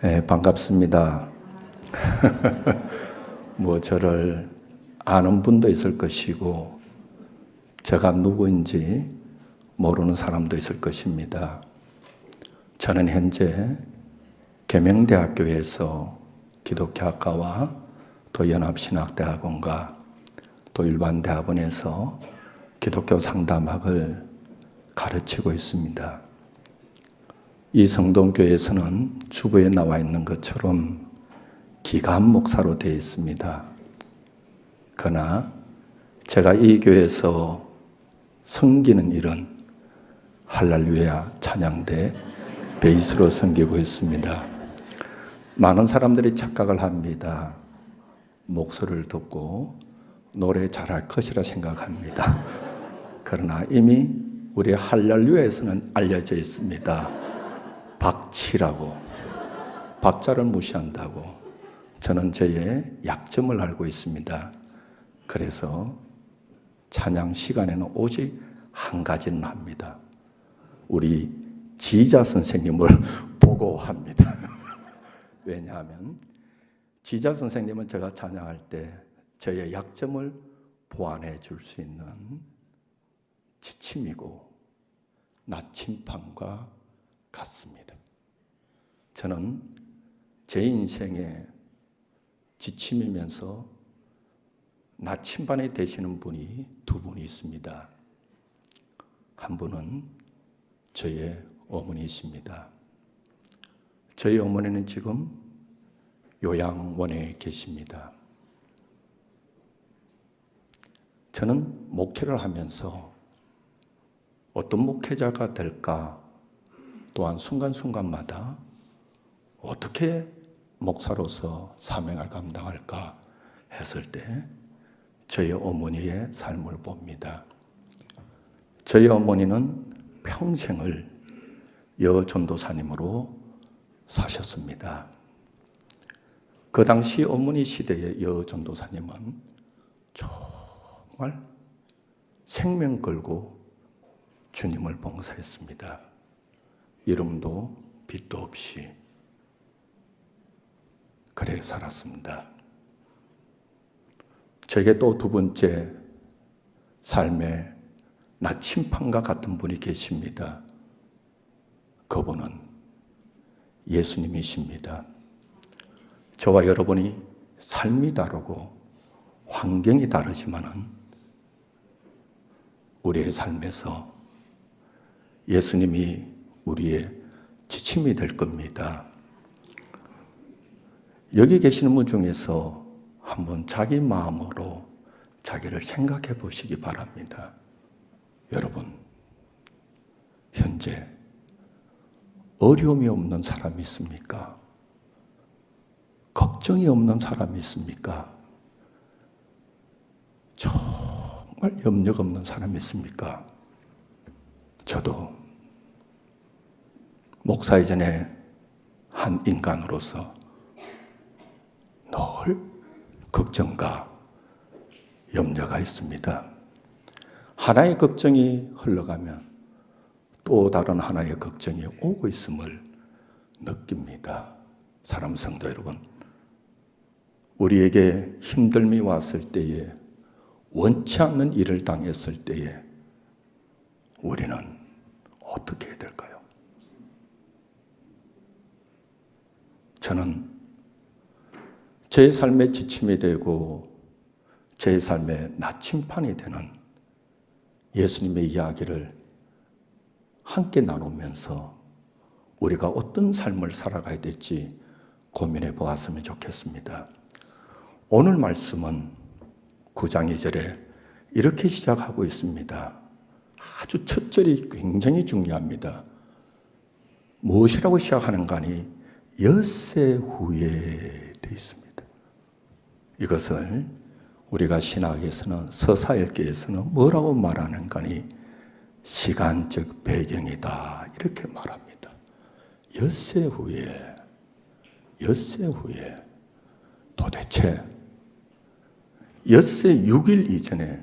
네, 반갑습니다. 저를 아는 분도 있을 것이고 제가 누구인지 모르는 사람도 있을 것입니다. 저는 현재 계명대학교에서 기독교학과와 또 연합신학대학원과 또 일반대학원에서 기독교 상담학을 가르치고 있습니다. 이 성동교회에서는 주보에 나와 있는 것처럼 기감 목사로 되어 있습니다. 그러나 제가 이 교회에서 섬기는 일은 할렐루야 찬양대 베이스로 섬기고 있습니다. 많은 사람들이 착각을 합니다. 목소리를 듣고 노래 잘할 것이라 생각합니다. 그러나 이미 우리 할렐루야에서는 알려져 있습니다. 박치라고, 박자를 무시한다고. 저는 저의 약점을 알고 있습니다. 그래서 찬양 시간에는 오직 한 가지는 합니다. 우리 지자 선생님을 보고 합니다. 왜냐하면 지자 선생님은 제가 찬양할 때 저의 약점을 보완해 줄 수 있는 지침이고 나침판과 같습니다. 저는 제 인생의 지침이면서 나침반이 되시는 분이 두 분이 있습니다. 한 분은 저의 어머니이십니다. 저희 어머니는 지금 요양원에 계십니다. 저는 목회를 하면서 어떤 목회자가 될까, 또한 순간순간마다 어떻게 목사로서 사명을 감당할까 했을 때 저희 어머니의 삶을 봅니다. 저희 어머니는 평생을 여전도사님으로 사셨습니다. 그 당시 어머니 시대의 여전도사님은 정말 생명 걸고 주님을 봉사했습니다. 이름도 빛도 없이 그래 살았습니다. 저에게 또 두 번째 삶의 나침판과 같은 분이 계십니다. 그분은 예수님이십니다. 저와 여러분이 삶이 다르고 환경이 다르지만은 우리의 삶에서 예수님이 우리의 지침이 될 겁니다. 여기 계시는 분 중에서 한번 자기 마음으로 자기를 생각해 보시기 바랍니다. 여러분, 현재 어려움이 없는 사람이 있습니까? 걱정이 없는 사람이 있습니까? 정말 염려가 없는 사람이 있습니까? 저도 목사 이전에 한 인간으로서 늘 걱정과 염려가 있습니다. 하나의 걱정이 흘러가면 또 다른 하나의 걱정이 오고 있음을 느낍니다. 사람 성도 여러분, 우리에게 힘듦이 왔을 때에, 원치 않는 일을 당했을 때에 우리는 어떻게 해야 될까요? 저는 제 삶의 지침이 되고 제 삶의 나침판이 되는 예수님의 이야기를 함께 나누면서 우리가 어떤 삶을 살아가야 될지 고민해 보았으면 좋겠습니다. 오늘 말씀은 9장 2절에 이렇게 시작하고 있습니다. 아주 첫 절이 굉장히 중요합니다. 무엇이라고 시작하는가 하니 엿새 후에 되어 있습니다. 이것을 우리가 신학에서는, 서사일기에서는 뭐라고 말하는가 하니 시간적 배경이다 이렇게 말합니다. 엿새 후에 도대체 엿새 6일 이전에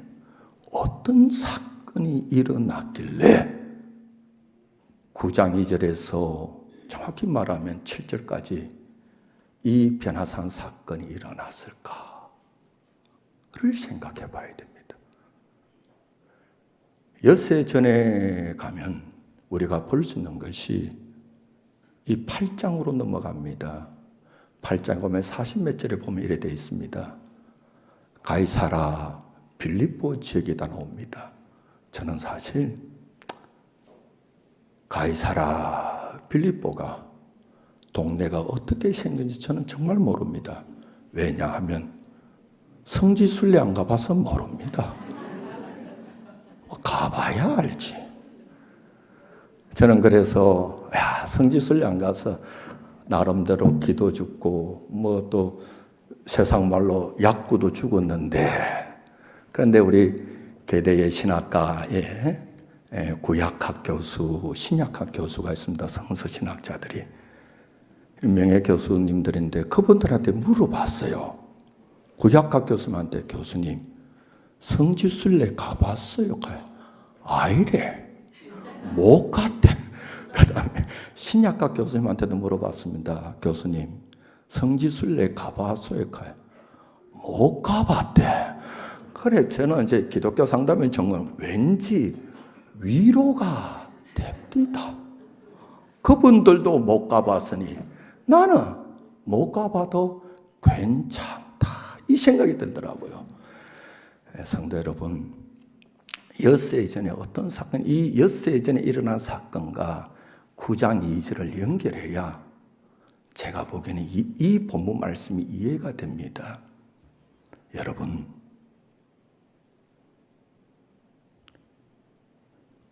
어떤 사건이 일어났길래 9장 2절에서 정확히 말하면 7절까지 이 변화산 사건이 일어났을까를 생각해 봐야 됩니다. 엿새 전에 가면 우리가 볼 수 있는 것이 이 8장으로 넘어갑니다. 8장 보면 40몇 절에 보면 이래 되어 있습니다. 가이사라 빌립보 지역에다 나옵니다. 저는 사실 가이사라 빌립보가 동네가 어떻게 생긴지 저는 정말 모릅니다. 왜냐하면 성지순례 안 가봐서 모릅니다. 가봐야 알지. 저는 그래서 성지순례 안 가서 나름대로 기도 죽고 뭐 또 세상 말로 약구도 죽었는데, 그런데 우리 계대의 신학과에 구약학 교수, 신약학 교수가 있습니다. 성서신학자들이 명예 교수님들인데 그분들한테 물어봤어요. 구약학 교수님한테 교수님 성지순례 가봤어요? 아이래. 못 갔대. 그 다음에 신약학 교수님한테도 물어봤습니다. 교수님 성지순례 가봤어요? 못 가봤대. 그래, 저는 이제 기독교 상담의 정은 왠지 위로가 됩니다. 그분들도 못 가봤으니 나는 못 가봐도 괜찮다. 이 생각이 들더라고요. 성도 여러분, 엿새 전에 어떤 사건, 이 엿새 전에 일어난 사건과 9장 2절을 연결해야 제가 보기에는 이 본문 말씀이 이해가 됩니다. 여러분,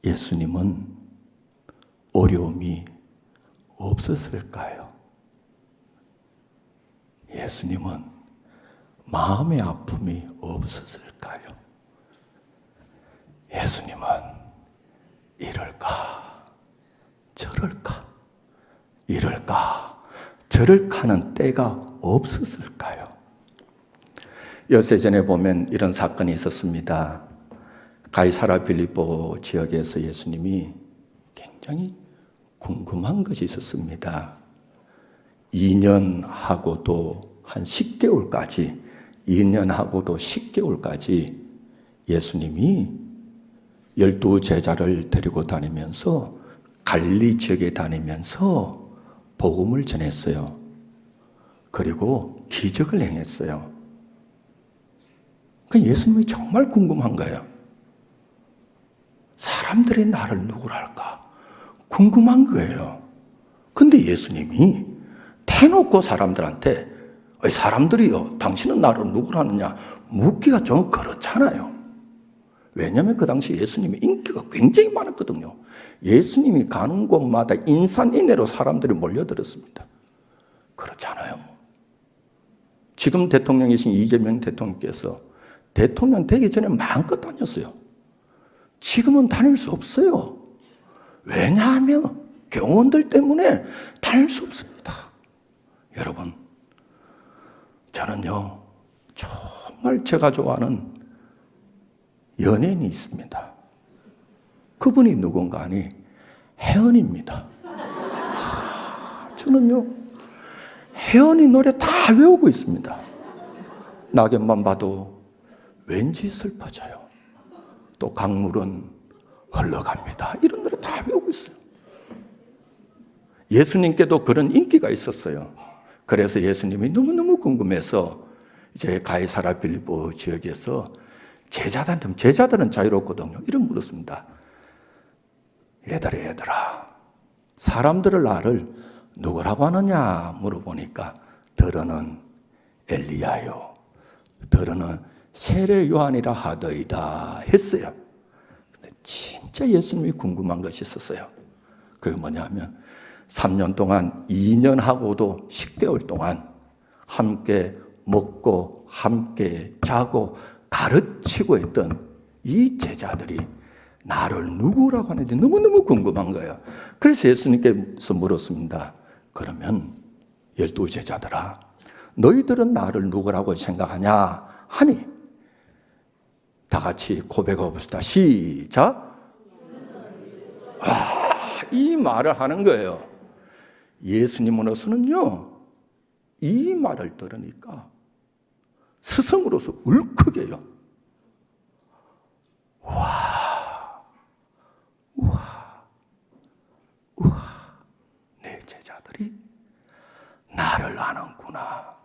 예수님은 어려움이 없었을까요? 예수님은 마음의 아픔이 없었을까요? 예수님은 이럴까 저럴까 이럴까 저럴까 하는 때가 없었을까요? 엿새 전에 보면 이런 사건이 있었습니다. 가이사라 빌립보 지역에서 예수님이 굉장히 궁금한 것이 있었습니다. 2년하고도 한 10개월까지 2년하고도 10개월까지 예수님이 12제자를 데리고 다니면서 갈릴리 지역에 다니면서 복음을 전했어요. 그리고 기적을 행했어요. 그 예수님이 정말 궁금한 거예요. 사람들이 나를 누구라 할까? 궁금한 거예요. 근데 예수님이 대놓고 사람들한테 사람들이요, 당신은 나를 누구라 하느냐 묻기가 좀 그렇잖아요. 왜냐하면 그 당시 예수님의 인기가 굉장히 많았거든요. 예수님이 가는 곳마다 인산인해로 사람들이 몰려들었습니다. 그렇잖아요. 지금 대통령이신 이재명 대통령께서 대통령 되기 전에 마음껏 다녔어요. 지금은 다닐 수 없어요. 왜냐하면 경호원들 때문에 다닐 수 없습니다. 여러분, 저는요 정말 제가 좋아하는 연예인이 있습니다. 그분이 누군가 하니 혜연입니다. 저는요 혜연이 노래 다 외우고 있습니다. 낙엽만 봐도 왠지 슬퍼져요. 또 강물은 흘러갑니다. 이런 노래 다 외우고 있어요. 예수님께도 그런 인기가 있었어요. 그래서 예수님이 너무너무 궁금해서 이제 가이사라 빌립보 지역에서 제자들은 자유롭거든요. 이런 물었습니다. 얘들아, 사람들을 나를 누구라고 하느냐 물어보니까 더러는 엘리야요, 더러는 세례 요한이라 하더이다 했어요. 근데 진짜 예수님이 궁금한 것이 있었어요. 그게 뭐냐면 3년 동안 2년하고도 10개월 동안 함께 먹고 함께 자고 가르치고 했던 이 제자들이 나를 누구라고 하는지 너무너무 궁금한 거예요. 그래서 예수님께서 물었습니다. 그러면 12제자들아, 너희들은 나를 누구라고 생각하냐 하니 다 같이 고백해 봅시다. 시작. 이 말을 하는 거예요. 예수님으로서는요 이 말을 들으니까 스승으로서 울컥해요. 내 제자들이 나를 아는구나.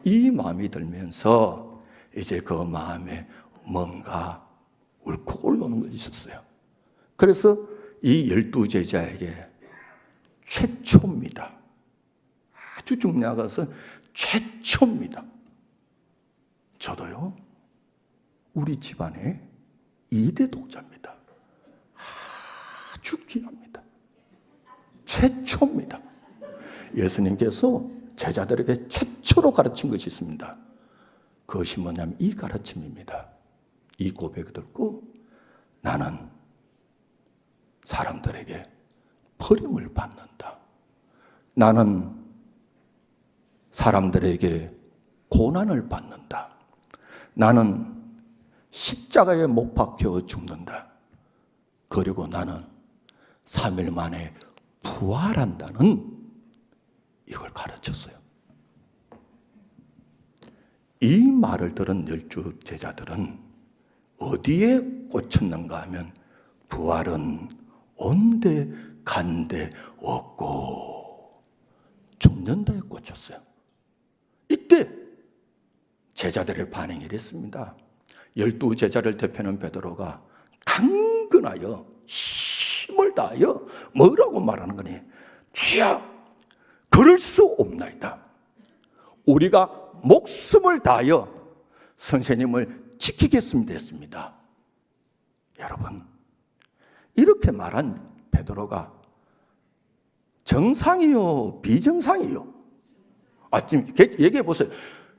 이 마음이 들면서 이제 그 마음에 뭔가 울컥 올라오는 것이 있었어요. 그래서 이 12제자에게 최초입니다. 아주 중요한 것은 최초입니다. 저도요, 우리 집안의 2대 독자입니다. 아주 귀합니다. 최초입니다. 예수님께서 제자들에게 최초로 가르친 것이 있습니다. 그것이 뭐냐면 이 가르침입니다. 이 고백을 듣고 나는 사람들에게 버림을 받는다. 나는 사람들에게 고난을 받는다. 나는 십자가에 못 박혀 죽는다. 그리고 나는 3일 만에 부활한다는 이걸 가르쳤어요. 이 말을 들은 12 제자들은 어디에 꽂혔는가 하면 부활은 온데 간데 없고 죽는다에 꽂혔어요. 이때 제자들의 반응이 이랬습니다. 12 제자를 대표하는 베드로가 강건하여 힘을 다하여 뭐라고 말하는 거니? 주여, 그럴 수 없나이다. 우리가 목숨을 다하여 선생님을 지키겠습니다 했습니다. 여러분, 이렇게 말한 베드로가 정상이요, 비정상이요? 지금 얘기해 보세요.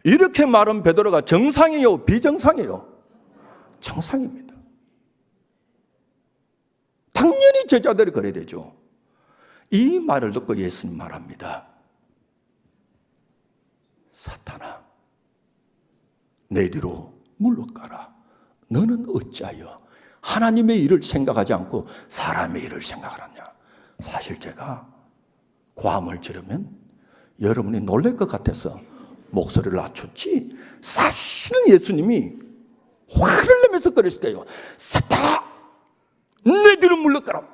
이렇게 말한 베드로가 정상이요, 비정상이요? 정상입니다. 당연히 제자들이 그래야 되죠. 이 말을 듣고 예수님 말합니다. 사탄아, 내 뒤로 물러가라. 너는 어찌하여 하나님의 일을 생각하지 않고 사람의 일을 생각하느냐. 사실 제가 고함을 지르면 여러분이 놀랄 것 같아서 목소리를 낮췄지, 사실은 예수님이 화를 내면서 그랬을 거예요. 사탄아, 내 뒤로 물러가라.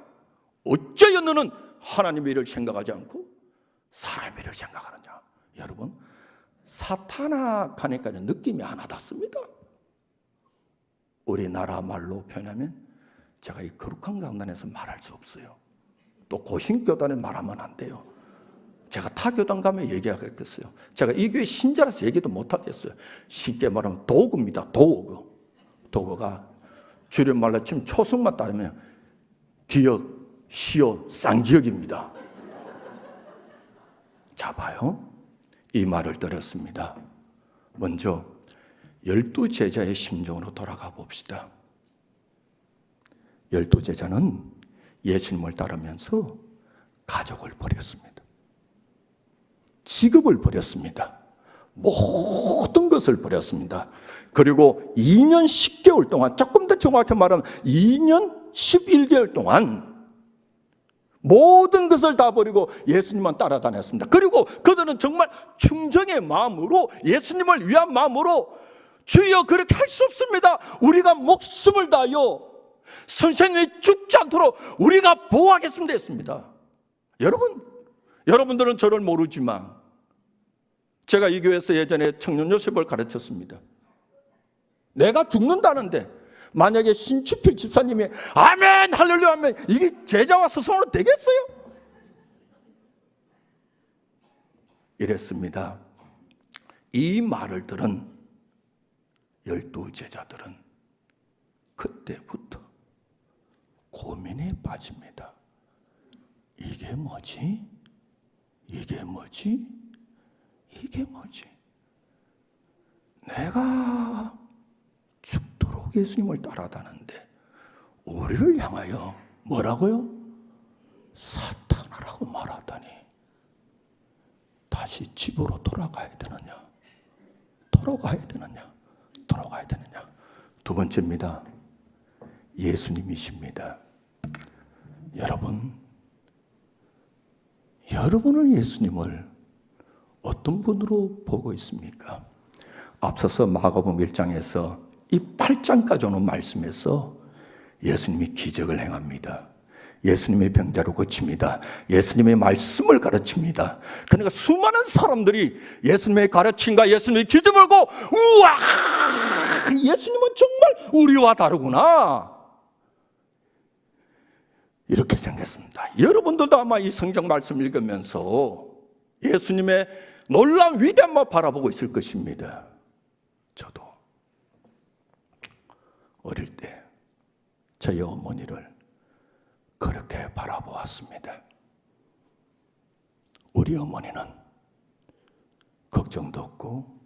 어찌하여 너는 하나님의 일을 생각하지 않고 사람의 일을 생각하느냐. 여러분, 사탄아 하니까 느낌이 하나 닿습니다. 우리나라 말로 표현하면 제가 이 거룩한 강단에서 말할 수 없어요. 또 고신교단에 말하면 안 돼요. 제가 타교단 가면 얘기하겠어요. 제가 이 교회 신자라서 얘기도 못하겠어요. 쉽게 말하면 도구입니다. 도구. 도구가 줄임말로 치면 초성만 따르면 기역, 시어, 쌍기역입니다. 자, 봐요. 이 말을 들었습니다. 먼저 12 제자의 심정으로 돌아가 봅시다. 12 제자는 예수님을 따르면서 가족을 버렸습니다. 직업을 버렸습니다. 모든 것을 버렸습니다. 그리고 2년 10개월 동안, 조금 더 정확히 말하면 2년 11개월 동안 모든 것을 다 버리고 예수님만 따라다녔습니다. 그리고 그들은 정말 충정의 마음으로, 예수님을 위한 마음으로, 주여 그렇게 할 수 없습니다. 우리가 목숨을 다하여 선생님이 죽지 않도록 우리가 보호하겠습니다 했습니다. 여러분들은 저를 모르지만 제가 이 교회에서 예전에 청년 요셉을 가르쳤습니다. 내가 죽는다는데 만약에 신치필 집사님이 아멘 할렐루야 하면 이게 제자와 스승으로 되겠어요? 이랬습니다. 이 말을 들은 12 제자들은 그때부터 고민에 빠집니다. 이게 뭐지? 이게 뭐지? 이게 뭐지? 내가 죽도록 예수님을 따라다는데 우리를 향하여 뭐라고요? 사탄아라고 말하다니. 다시 집으로 돌아가야 되느냐? 돌아가야 되느냐? 돌아가야 되느냐? 두 번째입니다. 예수님이십니다. 여러분, 여러분은 예수님을 어떤 분으로 보고 있습니까? 앞서서 마가복음 1장에서 이 8장까지 오는 말씀에서 예수님이 기적을 행합니다. 예수님의 병자를 고칩니다. 예수님의 말씀을 가르칩니다. 그러니까 수많은 사람들이 예수님의 가르침과 예수님의 기적을 보고 우와! 예수님은 정말 우리와 다르구나. 이렇게 생겼습니다. 여러분들도 아마 이 성경 말씀 읽으면서 예수님의 놀라운 위대함만 바라보고 있을 것입니다. 저도 어릴 때 저희 어머니를 그렇게 바라보았습니다. 우리 어머니는 걱정도 없고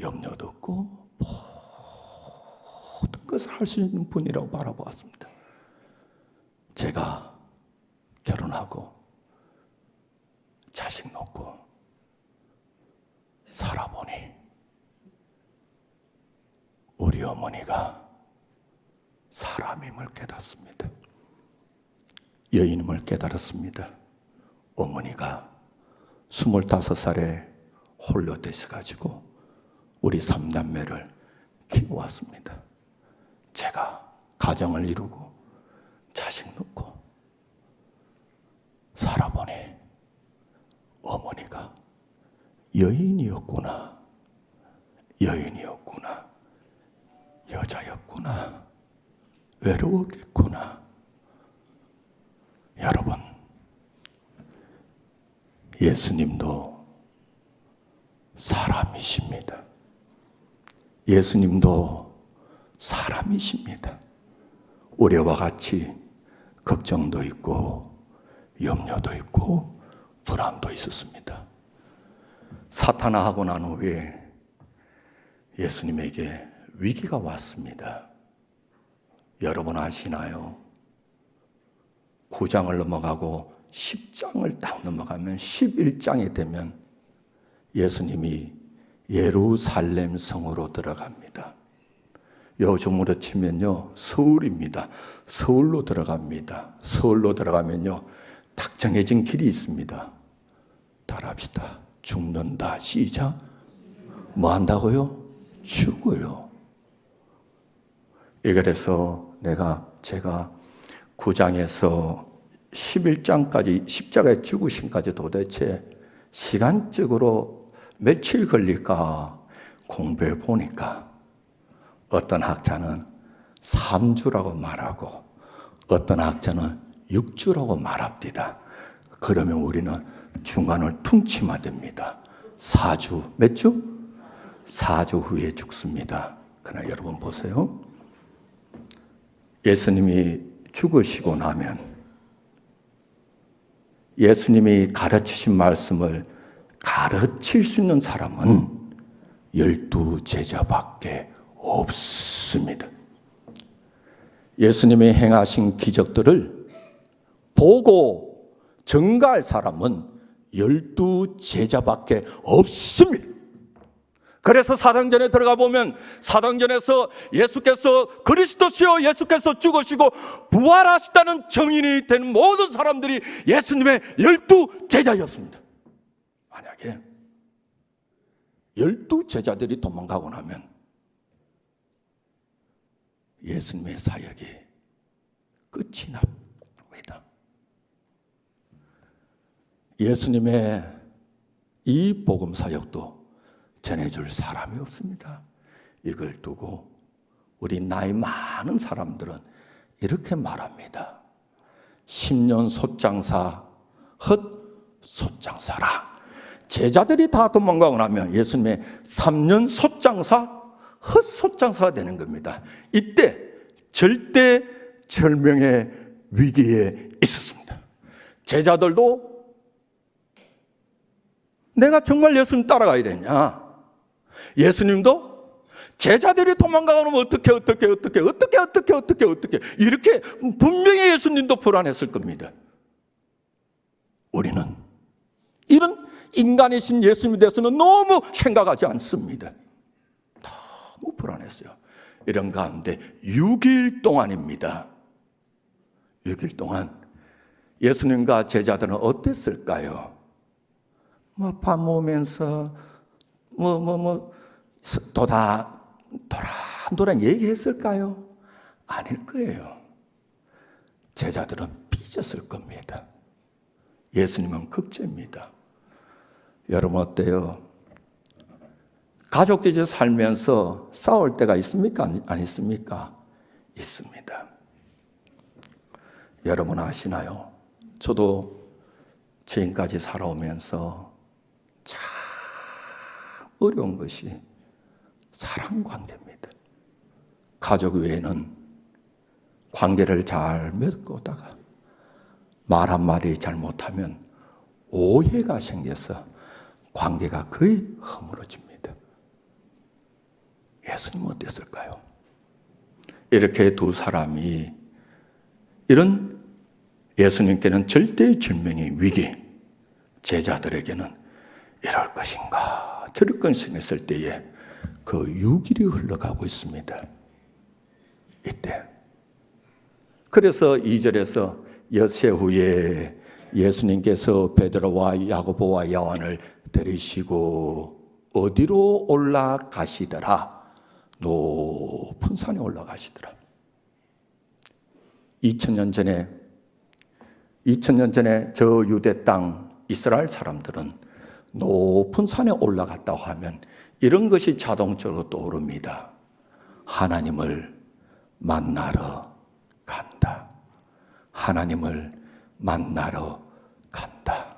염려도 없고 모든 것을 할 수 있는 분이라고 바라보았습니다. 제가 결혼하고 자식 놓고 살아보니 우리 어머니가 사람임을 깨닫습니다. 여인임을 깨달았습니다. 어머니가 25살에 홀로 되셔가지고 우리 3남매를 키워왔습니다. 제가 가정을 이루고 자식 놓고 살아보니 어머니가 여인이었구나, 여인이었구나, 여자였구나, 외로웠겠구나. 여러분, 예수님도 사람이십니다. 예수님도 사람이십니다. 우리와 같이 걱정도 있고 염려도 있고 불안도 있었습니다. 사탄하고 난 후에 예수님에게 위기가 왔습니다. 여러분 아시나요? 9장을 넘어가고 10장을 딱 넘어가면 11장이 되면 예수님이 예루살렘 성으로 들어갑니다. 요즘으로 치면요, 서울입니다. 서울로 들어갑니다. 서울로 들어가면요, 딱 정해진 길이 있습니다. 따라합시다. 죽는다. 시작. 뭐 한다고요? 죽어요. 그래서 제가 9장에서 11장까지 십자가에 죽으심까지 도대체 시간적으로 며칠 걸릴까 공부해 보니까 어떤 학자는 3주라고 말하고 어떤 학자는 6주라고 말합니다. 그러면 우리는 중간을 퉁치면 됩니다. 4주, 몇 주? 4주 후에 죽습니다. 그러나 여러분 보세요. 예수님이 죽으시고 나면 예수님이 가르치신 말씀을 가르칠 수 있는 사람은 12 제자밖에 없습니다. 예수님이 행하신 기적들을 보고 증거할 사람은 12 제자밖에 없습니다. 그래서 사랑전에 들어가 보면 사랑전에서 예수께서 그리스도시요 예수께서 죽으시고 부활하셨다는 증인이 되는 모든 사람들이 예수님의 12 제자였습니다. 만약에 12 제자들이 도망가고 나면 예수님의 사역이 끝이 납니다. 예수님의 이 복음 사역도 전해줄 사람이 없습니다. 이걸 두고 우리 나이 많은 사람들은 이렇게 말합니다. 10년 솥장사 헛솥장사라. 제자들이 다 도망가고 나면 예수님의 3년 솥장사 헛솥장사가 되는 겁니다. 이때 절대 절명의 위기에 있었습니다. 제자들도 내가 정말 예수님 따라가야 되냐? 예수님도 제자들이 도망가면 어떻게 이렇게 분명히 예수님도 불안했을 겁니다. 우리는 이런 인간이신 예수님에 대해서는 너무 생각하지 않습니다. 너무 불안했어요. 이런 가운데 6일 동안입니다. 6일 동안 예수님과 제자들은 어땠을까요? 밥 먹으면서 도란도란 얘기했을까요? 아닐 거예요. 제자들은 삐졌을 겁니다. 예수님은 극제입니다. 여러분 어때요? 가족끼리 살면서 싸울 때가 있습니까? 안 있습니까? 있습니다. 여러분 아시나요? 저도 지금까지 살아오면서 참 어려운 것이 사랑관계입니다. 가족 외에는 관계를 잘 맺고 오다가 말 한마디 잘못하면 오해가 생겨서 관계가 거의 허물어집니다. 예수님은 어땠을까요? 이렇게 두 사람이 이런 예수님께는 절대절명의 위기, 제자들에게는 이럴 것인가 저럴 것인가 했을 때에 그 유길이 흘러가고 있습니다. 이때 그래서 2절에서 엿새 후에 예수님께서 베드로와 야고보와 요한을 데리시고 어디로 올라가시더라? 높은 산에 올라가시더라. 2000년 전에 저 유대 땅 이스라엘 사람들은 높은 산에 올라갔다고 하면 이런 것이 자동적으로 떠오릅니다. 하나님을 만나러 간다. 하나님을 만나러 간다.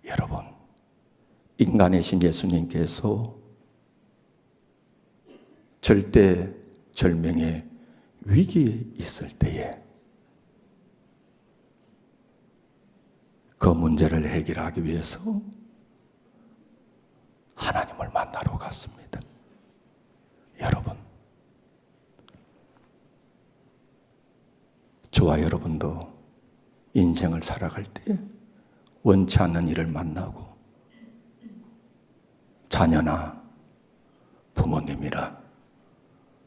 여러분, 인간이신 예수님께서 절대절명의 위기에 있을 때에 그 문제를 해결하기 위해서 하나님을 만나러 갔습니다. 여러분, 저와 여러분도 인생을 살아갈 때 원치 않는 일을 만나고 자녀나 부모님이나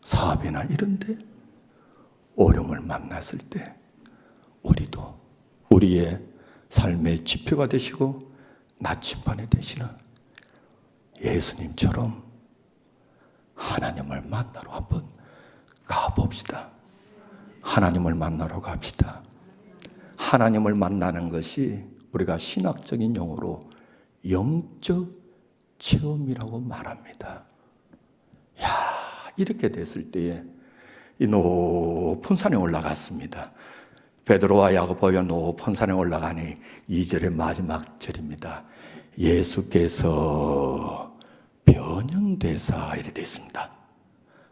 사업이나 이런 데 어려움을 만났을 때 우리도 우리의 삶의 지표가 되시고 나침반이 되시는 예수님처럼 하나님을 만나러 한번 가봅시다. 하나님을 만나러 갑시다. 하나님을 만나는 것이 우리가 신학적인 용어로 영적 체험이라고 말합니다. 이렇게 됐을 때에 이 높은 산에 올라갔습니다. 베드로와 야고보가 높은 산에 올라가니 2절의 마지막 절입니다. 예수께서 변형되사 이렇게 되어 있습니다.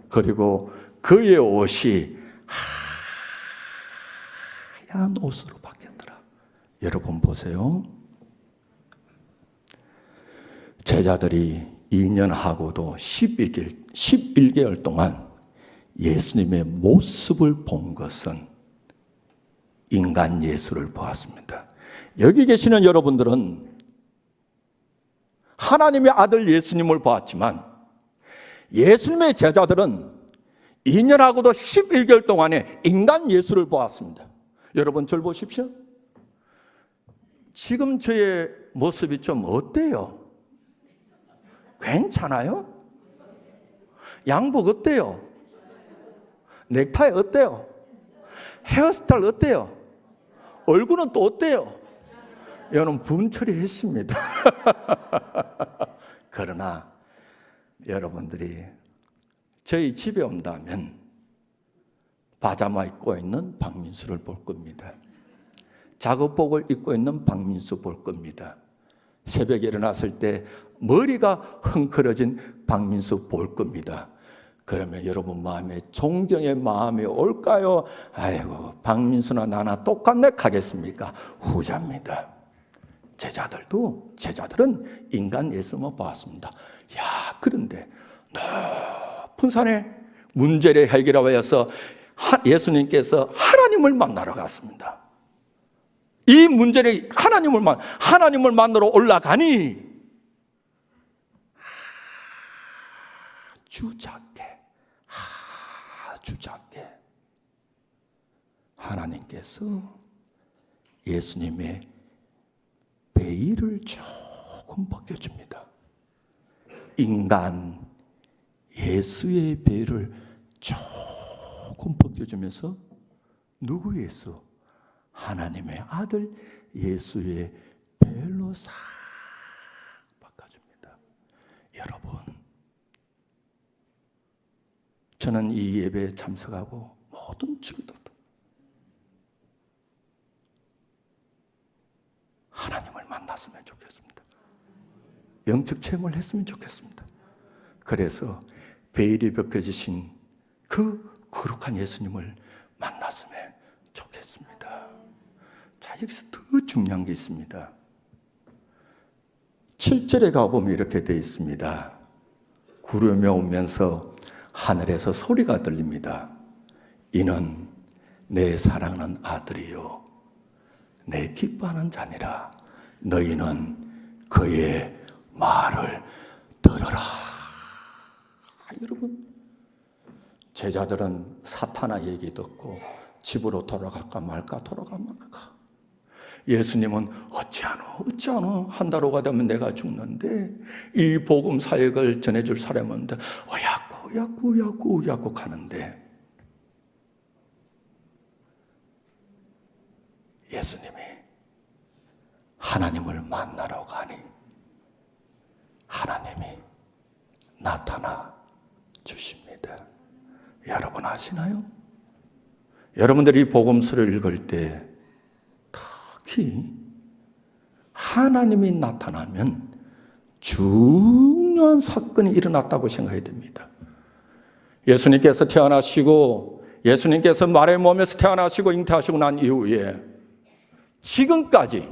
그리고 그의 옷이 하얀 옷으로 바뀌었더라. 여러분 보세요. 제자들이 2년하고도 11개월 동안 예수님의 모습을 본 것은 인간 예수를 보았습니다. 여기 계시는 여러분들은 하나님의 아들 예수님을 보았지만 예수님의 제자들은 2년하고도 11개월 동안에 인간 예수를 보았습니다. 여러분 절 보십시오. 지금 저의 모습이 좀 어때요? 괜찮아요? 양복 어때요? 넥타이 어때요? 헤어스타일 어때요? 얼굴은 또 어때요? 여러분 분처리 했습니다. 그러나 여러분들이 저희 집에 온다면 파자마 입고 있는 박민수를 볼 겁니다. 작업복을 입고 있는 박민수 볼 겁니다. 새벽에 일어났을 때 머리가 흥크러진 박민수 볼 겁니다. 그러면 여러분 마음에 존경의 마음이 올까요? 아이고 박민수나 나나 똑같네 하겠습니까? 후자입니다. 제자들은 인간 예수만 보았습니다. 그런데 높은 산에 문제를 해결하기 위해서 예수님께서 하나님을 만나러 갔습니다. 이 문제를 하나님을 만나러 올라가니 아주 작게 하나님께서 예수님의 베일을 조금 벗겨줍니다. 인간 예수의 베일을 조금 벗겨주면서 누구 예수? 하나님의 아들 예수의 베일로 싹 바꿔줍니다. 여러분, 저는 이 예배에 참석하고 모든 친구들 하나님을 만났으면 좋겠습니다. 영적 체험을 했으면 좋겠습니다. 그래서 베일이 벗겨지신 그 거룩한 예수님을 만났으면 좋겠습니다. 자, 여기서 더 중요한 게 있습니다. 7절에 가보면 이렇게 되어 있습니다. 구름이 오면서 하늘에서 소리가 들립니다. 이는 내 사랑하는 아들이요 내 기뻐하는 자니라. 너희는 그의 말을 들어라. 여러분, 제자들은 사탄아 얘기 듣고 집으로 돌아갈까 말까 돌아가 말까. 예수님은 어찌하노 한 달 후가 되면 내가 죽는데 이 복음 사역을 전해줄 사람은 야꾸 하는데 예수님이 하나님을 만나러 가니 하나님이 나타나 주십니다. 여러분 아시나요? 여러분들이 복음서를 읽을 때 특히 하나님이 나타나면 중요한 사건이 일어났다고 생각해야 됩니다. 예수님께서 태어나시고 예수님께서 마리아의 몸에서 태어나시고 잉태하시고 난 이후에 지금까지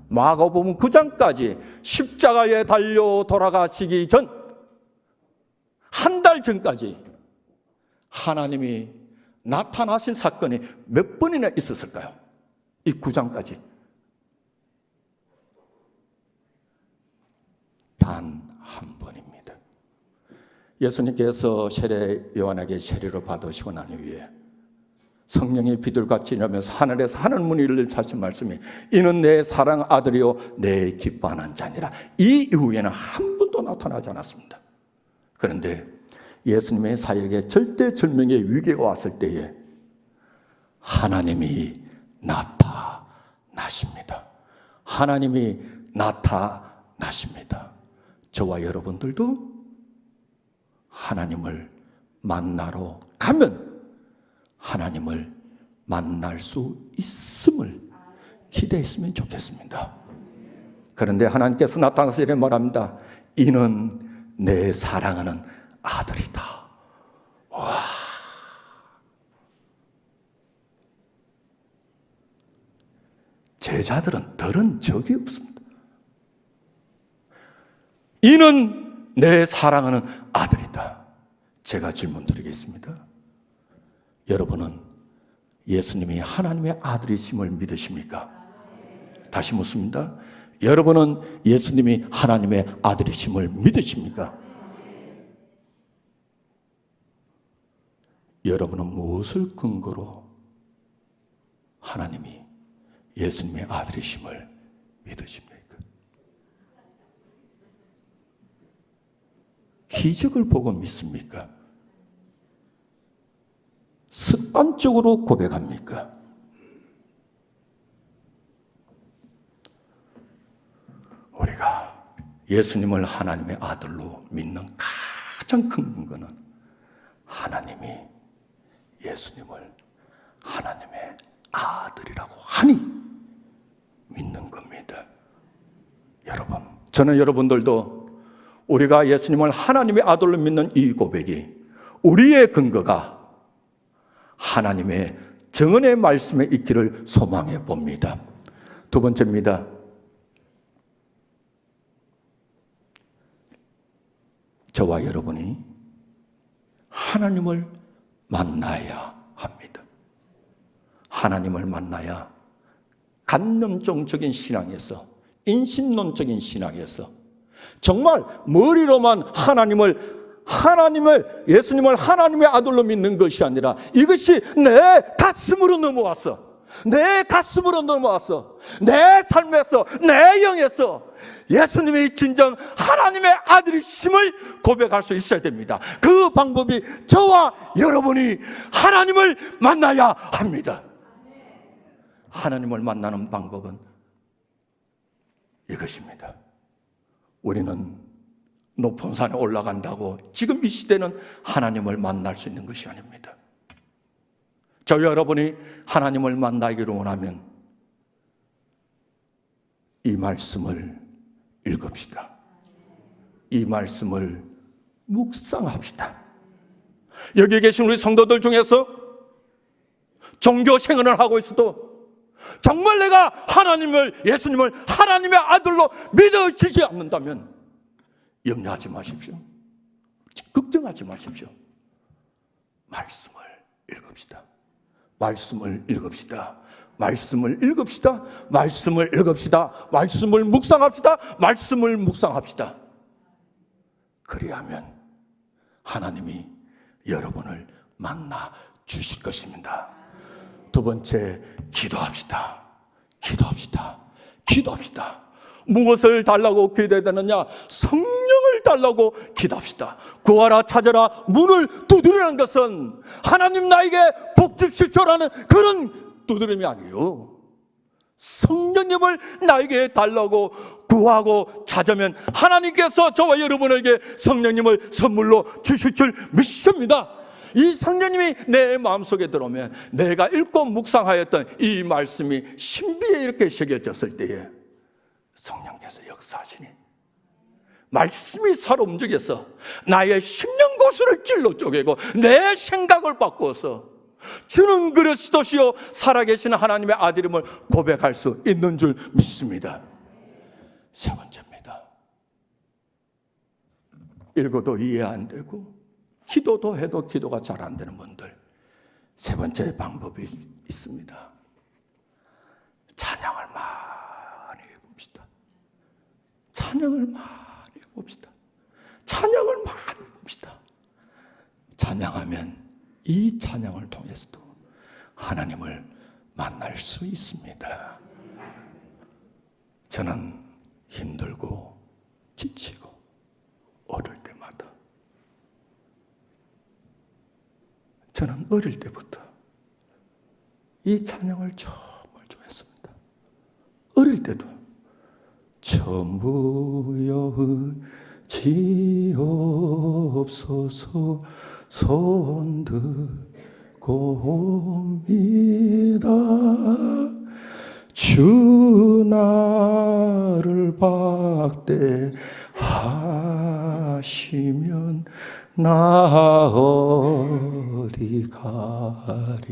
마가복음 9장까지 십자가에 달려 돌아가시기 전 한 달 전까지 하나님이 나타나신 사건이 몇 번이나 있었을까요? 이 9장까지 단 한 번입니다. 예수님께서 요한에게 세례를 받으시고 난 이후에 성령이 비둘같이 일하면서 하늘에서 하늘 문이 열리신 말씀이 이는 내 사랑 아들이요 내 기뻐하는 자니라. 이 이후에는 한 번도 나타나지 않았습니다. 그런데 예수님의 사역에 절대절명의 위기가 왔을 때에 하나님이 나타나십니다. 하나님이 나타나십니다. 저와 여러분들도 하나님을 만나러 가면 하나님을 만날 수 있음을 기대했으면 좋겠습니다. 그런데 하나님께서 나타나서 이렇게 말합니다. 이는 내 사랑하는 아들이다. 와. 제자들은 들은 적이 없습니다. 이는 내 사랑하는 아들이다. 제가 질문 드리겠습니다. 여러분은 예수님이 하나님의 아들이심을 믿으십니까? 다시 묻습니다. 여러분은 예수님이 하나님의 아들이심을 믿으십니까? 여러분은 무엇을 근거로 하나님이 예수님의 아들이심을 믿으십니까? 기적을 보고 믿습니까? 습관적으로 고백합니까? 우리가 예수님을 하나님의 아들로 믿는 가장 큰 근거는 하나님이 예수님을 하나님의 아들이라고 하니 믿는 겁니다. 여러분, 저는 여러분들도 우리가 예수님을 하나님의 아들로 믿는 이 고백이 우리의 근거가 하나님의 정언의 말씀에 있기를 소망해 봅니다. 두 번째입니다. 저와 여러분이 하나님을 만나야 합니다. 하나님을 만나야 관념종적인 신앙에서, 인신론적인 신앙에서 정말 머리로만 예수님을 하나님의 아들로 믿는 것이 아니라 이것이 내 가슴으로 넘어와서 내 가슴으로 넘어와서 내 삶에서 내 영에서 예수님이 진정 하나님의 아들이심을 고백할 수 있어야 됩니다. 그 방법이 저와 여러분이 하나님을 만나야 합니다. 하나님을 만나는 방법은 이것입니다. 우리는 높은 산에 올라간다고 지금 이 시대는 하나님을 만날 수 있는 것이 아닙니다. 저와 여러분이 하나님을 만나기를 원하면 이 말씀을 읽읍시다. 이 말씀을 묵상합시다. 여기 계신 우리 성도들 중에서 종교 생활을 하고 있어도 정말 내가 하나님을, 예수님을 하나님의 아들로 믿어지지 않는다면 염려하지 마십시오. 걱정하지 마십시오. 말씀을 읽읍시다. 말씀을 읽읍시다. 말씀을 읽읍시다. 말씀을 읽읍시다. 말씀을 묵상합시다. 말씀을 묵상합시다. 그리하면 하나님이 여러분을 만나 주실 것입니다. 두 번째, 기도합시다. 기도합시다. 기도합시다. 무엇을 달라고 기도해야 되느냐? 성령을 달라고 기도합시다. 구하라, 찾아라, 문을 두드리는 것은 하나님 나에게 복 주십시오라는 그런 두드림이 아니에요. 성령님을 나에게 달라고 구하고 찾으면 하나님께서 저와 여러분에게 성령님을 선물로 주실 줄 믿습니다. 이 성령님이 내 마음속에 들어오면 내가 읽고 묵상하였던 이 말씀이 신비에 이렇게 새겨졌을 때에 성령께서 역사하시니 말씀이 살아 움직여서 나의 심령 고수를 찔러 쪼개고 내 생각을 바꾸어서 주는 그리스도시요 살아계신 하나님의 아들임을 고백할 수 있는 줄 믿습니다. 세 번째입니다. 읽어도 이해 안 되고 기도도 해도 기도가 잘 안 되는 분들, 세 번째 방법이 있습니다. 찬양을 많이 해봅시다. 찬양을 많이 해봅시다. 찬양을 많이 해봅시다. 찬양하면 이 찬양을 통해서도 하나님을 만날 수 있습니다. 저는 힘들고 지치고 어릴 때마다, 저는 어릴 때부터 이 찬양을 정말 좋아했습니다. 어릴 때도 전부여 지옵소서 손들고 옵니다. 주 나를 박대하시면 나 어디 가리까.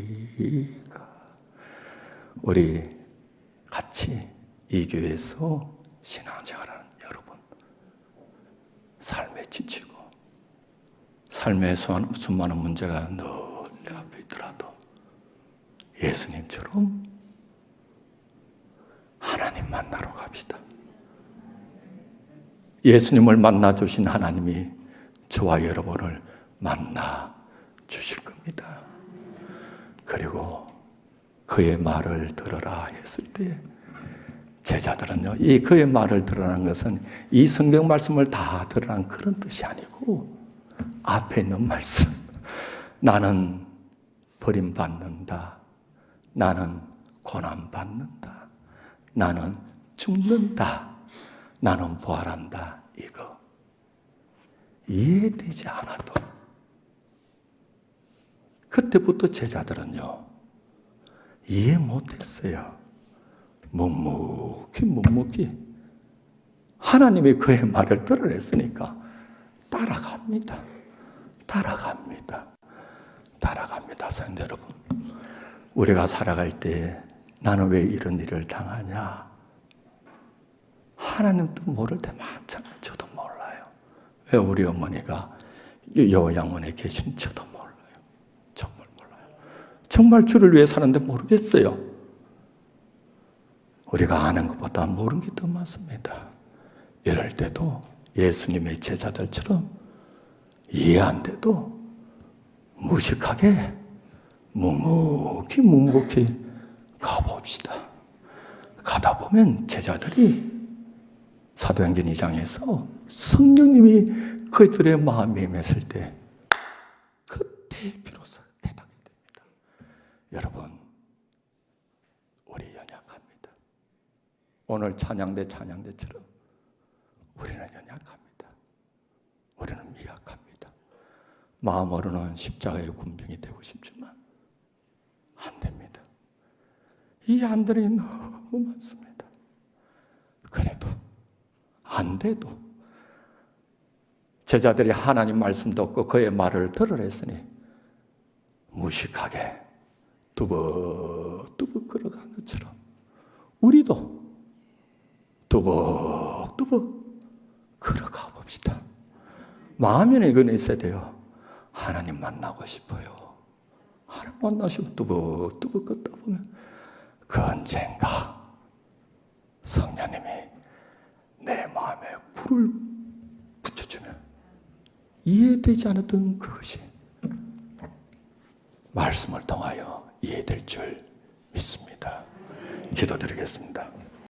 우리 같이 이 교회에서 신앙생활하는 여러분, 삶에 지치고 삶의 수많은 문제가 널리 앞에 있더라도 예수님처럼 하나님 만나러 갑시다. 예수님을 만나 주신 하나님이 저와 여러분을 만나 주실 겁니다. 그리고 그의 말을 들어라 했을 때 제자들은요, 이 그의 말을 들으라는 것은 이 성경 말씀을 다 들으라는 그런 뜻이 아니고 앞에 있는 말씀, 나는 버림받는다, 나는 고난받는다, 나는 죽는다, 나는 부활한다, 이거 이해되지 않아도 그때부터 제자들은요 이해 못했어요. 묵묵히 하나님이 그의 말을 들으랬으니까 따라갑니다. 성도 여러분, 우리가 살아갈 때 나는 왜 이런 일을 당하냐, 하나님도 모를 때 많잖아요. 저도 몰라요. 왜 우리 어머니가 요양원에 계신 저도 몰라요. 정말 몰라요. 정말 주를 위해 사는데 모르겠어요. 우리가 아는 것보다 모르는 게 더 많습니다. 이럴 때도 예수님의 제자들처럼 이해 안 돼도 무식하게 묵묵히 가봅시다. 가다 보면 제자들이 사도행전 2장에서 성령님이 그들의 마음에 임했을 때 그때 비로소 대답이 됩니다. 여러분, 우리 연약합니다. 오늘 찬양대처럼 우리는 연약합니다. 우리는 미약합니다. 마음으로는 십자가의 군병이 되고 싶지만 안 됩니다. 이 안들이 너무 많습니다. 그래도 안 돼도 제자들이 하나님 말씀 듣고 그의 말을 들으랬으니 무식하게 두벅두벅 걸어가는 것처럼 우리도 두벅두벅 걸어가 봅시다. 마음에는 이건 있어야 돼요. 하나님 만나고 싶어요. 하나님 만나시고 두벅두벅 걷다 보면 그 언젠가 성령님이 내 마음에 불을 붙여주면 이해되지 않았던 그것이 말씀을 통하여 이해될 줄 믿습니다. 기도드리겠습니다.